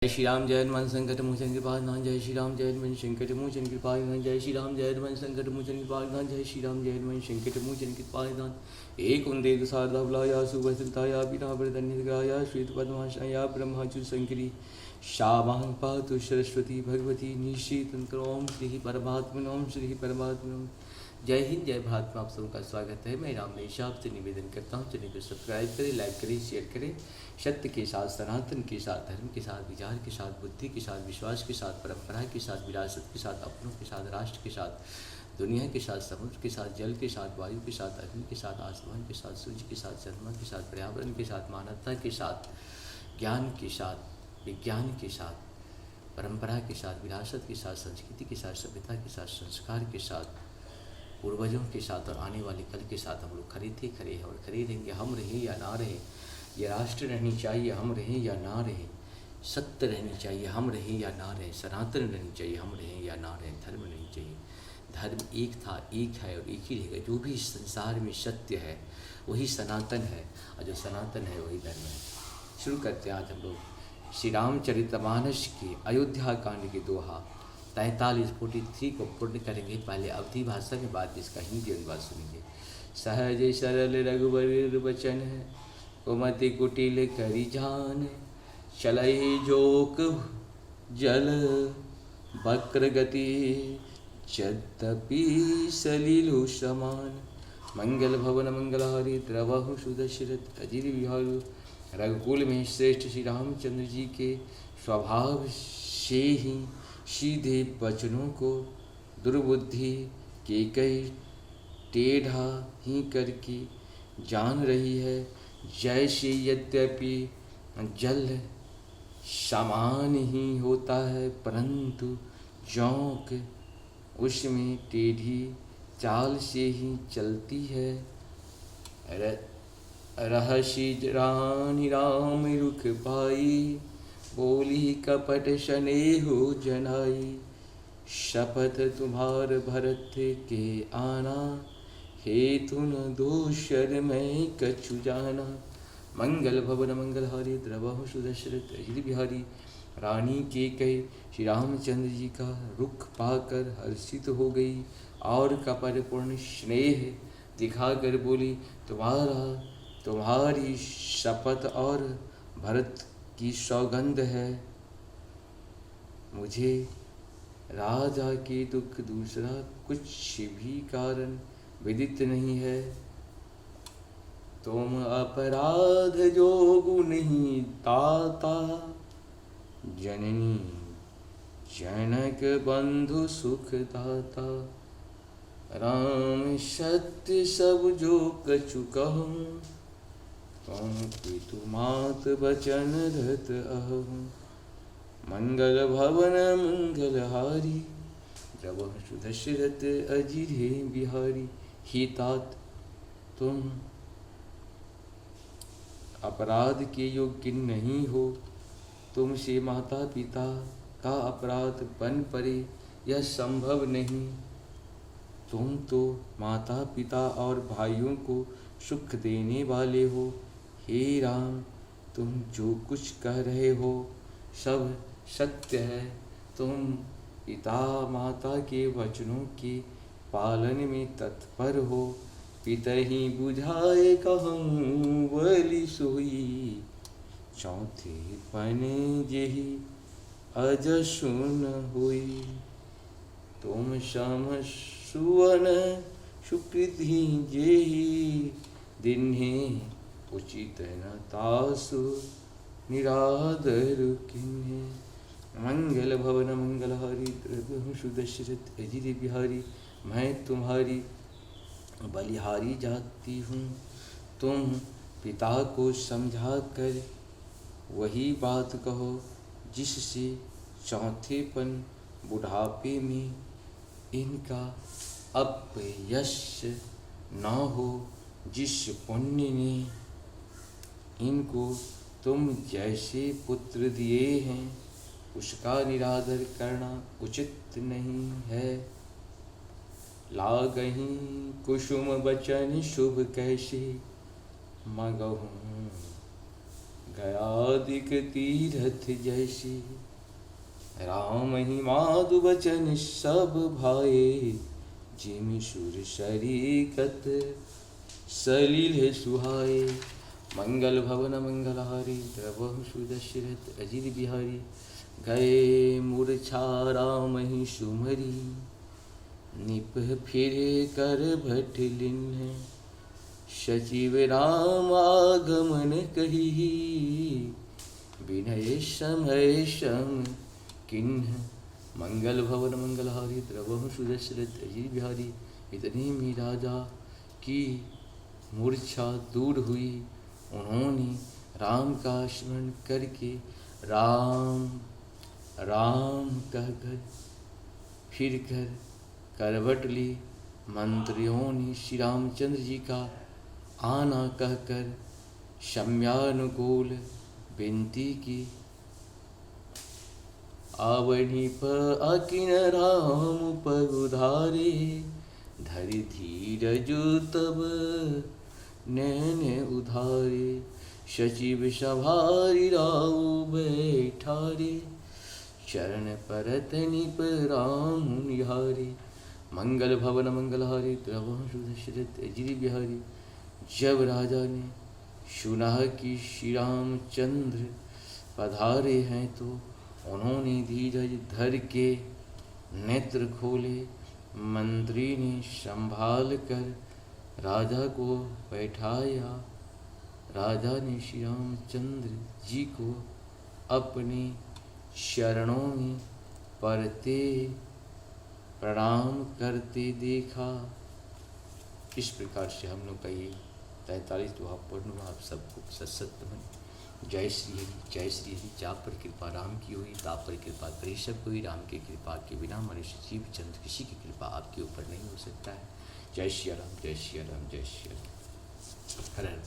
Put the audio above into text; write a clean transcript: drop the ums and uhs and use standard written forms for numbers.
जय श्री राम जय हनुमान संकट मोचन कृपानाथ जय श्री राम जय हनुमान संकट मोचन कृपानाथ जय श्री राम जय हनुमान संकट मोचन कृपानाथ जय श्री राम जय हनुमान संकट मोचन कृपानाथ एक कुंदे शारदा बुलाया सुभद्रताया बिना वरदन्यग्राया श्वेत पद्माशाया ब्रह्माचु शंकरी श्यामां पातु सरस्वती भगवती निश्चित ओम श्री परमात्मन ओम श्री परमात्मन। जय हिंद जय भारत में आप सबका स्वागत है। मैं रामनेश आपसे निवेदन करता हूँ चैनल को सब्सक्राइब करें, लाइक करें, शेयर करें। सत्य के साथ, सनातन के साथ, धर्म के साथ, विचार के साथ, बुद्धि के साथ, विश्वास के साथ, परंपरा के साथ, विरासत के साथ, अपनों के साथ, राष्ट्र के साथ, दुनिया के साथ, समुद्र के साथ, जल के साथ, वायु के साथ, अग्नि के साथ, आसमान के साथ, सूर्य के साथ, चंद्रमा के साथ, पर्यावरण के साथ, मानवता के साथ, ज्ञान के साथ, विज्ञान के साथ, परंपरा के साथ, विरासत के साथ, संस्कृति के साथ, सभ्यता के साथ, संस्कार के साथ, पूर्वजों के साथ और आने वाले कल के साथ हम लोग खड़े थे, खड़े हैं और खड़े रहेंगे। हम रहें या ना रहें, ये राष्ट्र रहनी चाहिए, हम रहें या ना रहें, सत्य रहनी चाहिए, हम रहें या ना रहें, सनातन रहनी चाहिए, हम रहें या ना रहें, धर्म रहनी चाहिए। धर्म एक था, एक है और एक ही रहेगा। जो भी इस संसार में सत्य है वही सनातन है और जो सनातन है वही धर्म है। शुरू करते हैं आज हम लोग श्री रामचरितमानस के अयोध्या कांड के दोहा 43 को पूर्ण करेंगे। पहले अवधी भाषा में बाद इसका हिंदी अनुवाद सुनेंगे। सहज सरल रघुवर वचन कुमति कुटिल करि जान चलहि जोक जल वक्र गति यद्यपि सलिलो समान मंगल भवन मंगलहारी द्रवहु सुदशरथ अजिर विहार। रघुकुल में श्रेष्ठ श्री रामचंद्र जी के स्वभाव से ही सीधे वचनों को दुर्बुद्धि के कई टेढ़ा ही करके जान रही है। जैसे यद्यपि जल समान ही होता है परंतु जोंक उसमें टेढ़ी चाल से ही चलती है। रहसी रानी राम रुख पाई बोली कपट स्नेहो जनाई। शपथ तुम्हार भरत के आना हेतु न दोषर मैं कछु जाना। मंगल भवन मंगलहारी द्रवहु सुदशरथ अजिर बिहारी। रानी के कहे श्री रामचंद्र जी का रुख पाकर हर्षित हो गई और कपट पूर्ण स्नेह दिखाकर बोली तुम्हारी शपथ और भरत की सौगंध है। मुझे राजा के दुख दूसरा कुछ भी कारण विदित नहीं है। तुम अपराध जोगु नहीं ताता जननी जनक बंधु सुख दाता। राम सत्य सब जो कछु कहूँ तुम पितु मात बचन रत अहम। मंगल भवन मंगलहारी द्रवहु सुदशरथ अजिरे बिहारी। ही तात तुम अपराध के योग्य नहीं हो। तुमसे माता पिता का अपराध बन पड़े यह संभव नहीं। तुम तो माता पिता और भाइयों को सुख देने वाले हो। हे राम तुम जो कुछ कह रहे हो सब सत्य है। तुम पिता माता के वचनों के पालन में तत्पर हो। पिता ही बुझाए कहूँ बलि सोई चौथे पने जेहि अज सुन होई। तुम सम सुवन सुकृति जेहि दिन्हे उचित न तासु निरादर किन्हे। मंगल भवन मंगलहारी द्रवहु सुदशरथ अजिर बिहारी। मैं तुम्हारी बलिहारी जाती हूँ। तुम पिता को समझा कर वही बात कहो जिससे चौथेपन बुढ़ापे में इनका अपयश न हो। जिस पुण्य ने इनको तुम जैसे पुत्र दिए हैं उसका निरादर करना उचित नहीं है। लागहि कुसुम बचन शुभ कैसे मगहूँ गयादिक तीरथ जैसी, राम ही माधु बचन सब भाए, जिमि सुर शरीकत सलिल सुहाए। मंगल भवन मंगलहारी, द्रवहु सुदशरथ अजित बिहारी, गए मूर्छा राम ही सुमरी, निपह फिरे कर भट लिन्ह, सचिव राम आगमन कही, विनय समय सम किन्ह। मंगल भवन मंगलहारी, द्रवहु सुदशरथ अजित बिहारी, इतने में राजा की मूर्छा दूर हुई। उन्होंने राम का स्मरण करके राम राम कहकर फिर कर करवट ली। मंत्रियों ने श्री रामचंद्र जी का आना कहकर सम्यानुकूल विनती की। आवनी पर अकिन राम पर उधारे, धरि धीरज तब नैन उधारे, सचिव सभारी राउ बैठारे, चरण परत निप राम निहारे। मंगल भवन मंगलहारी, द्रवहु सुदशरथ अजित बिहारी। जब राजा ने सुना कि श्री रामचंद्र पधारे हैं तो उन्होंने धीरज धर के नेत्र खोले। मंत्री ने संभाल कर राजा को बैठाया। राजा ने श्री रामचंद्र जी को अपने चरणों में पड़ते प्रणाम करते देखा। इस प्रकार से हम लोग का ये 43 दोहा पूर्ण हुआ। आप सबको सत्सत नमन। जय श्री हरि, जय श्री हरि। जा पर कृपा राम की हुई, ता पर कृपा करे सब कोई। राम की कृपा के बिना मनुष्य जीव जंतु किसी की कृपा आपके ऊपर नहीं हो सकता है। जय श्री राम, जय श्री राम, जय श्री राम। हर हर